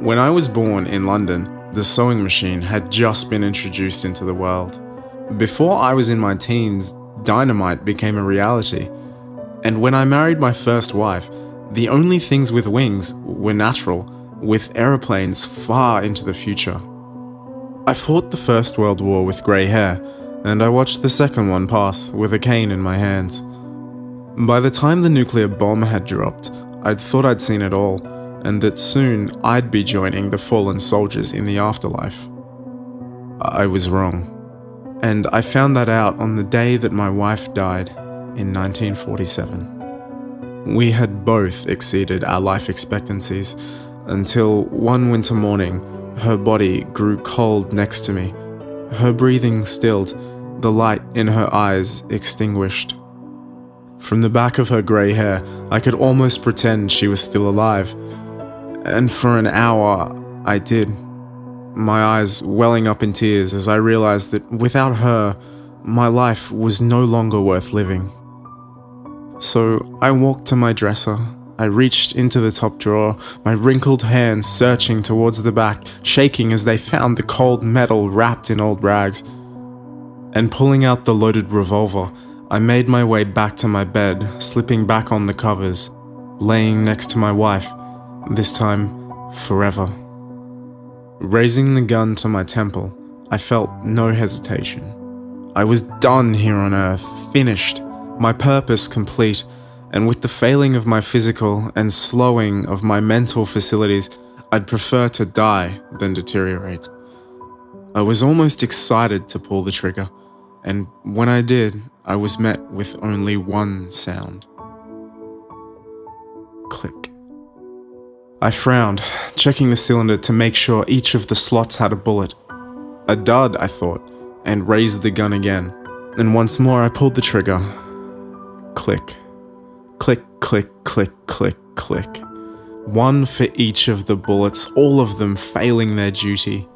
When I was born in London, the sewing machine had just been introduced into the world. Before I was in my teens, dynamite became a reality. And when I married my first wife, the only things with wings were natural, with aeroplanes far into the future. I fought the First World War with grey hair, and I watched the second one pass with a cane in my hands. By the time the nuclear bomb had dropped, I'd thought I'd seen it all, and that soon I'd be joining the fallen soldiers in the afterlife. I was wrong. And I found that out on the day that my wife died in 1947. We had both exceeded our life expectancies until one winter morning, her body grew cold next to me. Her breathing stilled, the light in her eyes extinguished. From the back of her grey hair, I could almost pretend she was still alive. And for an hour, I did. My eyes welling up in tears as I realized that without her, my life was no longer worth living. So I walked to my dresser. I reached into the top drawer, my wrinkled hands searching towards the back, shaking as they found the cold metal wrapped in old rags. And pulling out the loaded revolver, I made my way back to my bed, slipping back on the covers, laying next to my wife, this time forever. Raising the gun to my temple, I felt no hesitation. I was done here on Earth, finished, my purpose complete, and with the failing of my physical and slowing of my mental facilities, I'd prefer to die than deteriorate. I was almost excited to pull the trigger, and when I did, I was met with only one sound. Click. I frowned, checking the cylinder to make sure each of the slots had a bullet. A dud, I thought, and raised the gun again. And once more I pulled the trigger. Click. Click, click, click, click, click. One for each of the bullets, all of them failing their duty.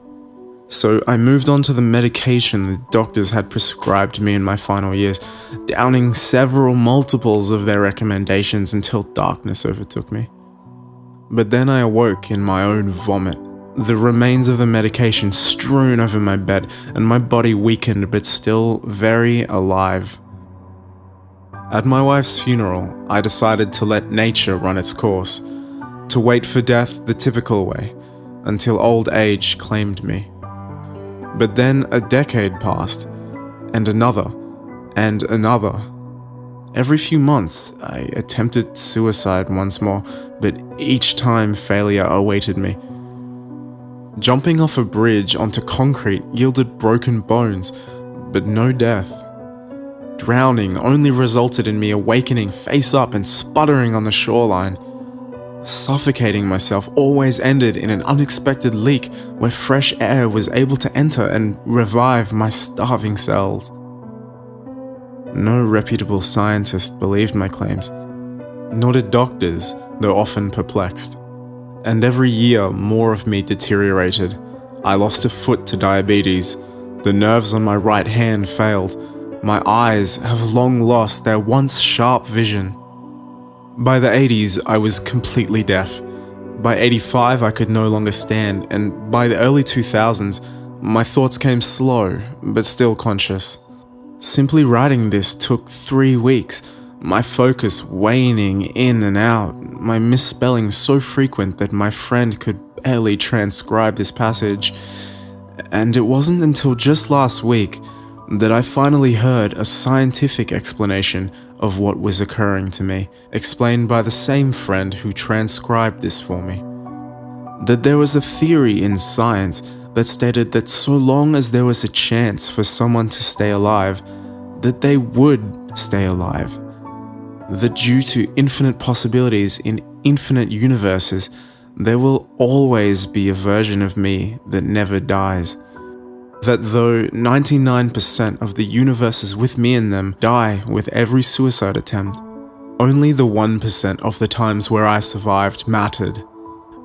So I moved on to the medication the doctors had prescribed me in my final years, downing several multiples of their recommendations until darkness overtook me. But then I awoke in my own vomit, the remains of the medication strewn over my bed, and my body weakened but still very alive. At my wife's funeral, I decided to let nature run its course, to wait for death the typical way, until old age claimed me. But then a decade passed, and another, and another. Every few months, I attempted suicide once more, but each time failure awaited me. Jumping off a bridge onto concrete yielded broken bones, but no death. Drowning only resulted in me awakening face up and sputtering on the shoreline. Suffocating myself always ended in an unexpected leak where fresh air was able to enter and revive my starving cells. No reputable scientist believed my claims, nor did doctors, though often perplexed. And every year more of me deteriorated. I lost a foot to diabetes, the nerves on my right hand failed, my eyes have long lost their once sharp vision. By the 80s, I was completely deaf. By 85, I could no longer stand, and by the early 2000s, my thoughts came slow, but still conscious. Simply writing this took 3 weeks, my focus waning in and out, my misspelling so frequent that my friend could barely transcribe this passage. And it wasn't until just last week that I finally heard a scientific explanation of what was occurring to me, explained by the same friend who transcribed this for me. That there was a theory in science that stated that so long as there was a chance for someone to stay alive, that they would stay alive. That due to infinite possibilities in infinite universes, there will always be a version of me that never dies. That though 99% of the universes with me in them die with every suicide attempt, only the 1% of the times where I survived mattered.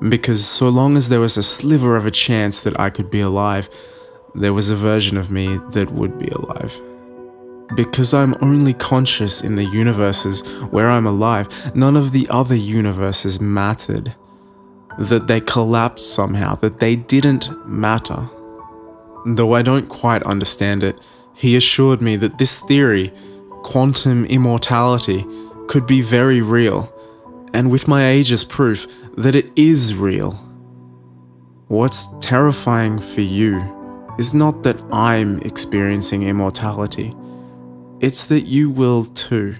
Because so long as there was a sliver of a chance that I could be alive, there was a version of me that would be alive. Because I'm only conscious in the universes where I'm alive, none of the other universes mattered. that they collapsed somehow, that they didn't matter. Though I don't quite understand it, he assured me that this theory, quantum immortality, could be very real, and with my age as proof that it is real. What's terrifying for you is not that I'm experiencing immortality, it's that you will too.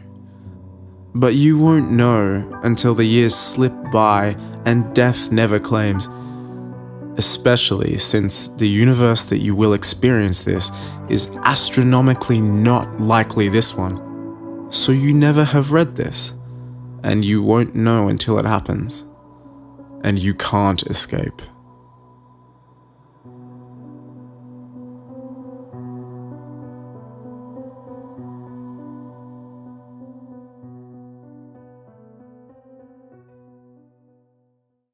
But you won't know until the years slip by and death never claims, especially since the universe that you will experience this is astronomically not likely this one. So you never have read this, and you won't know until it happens, and you can't escape.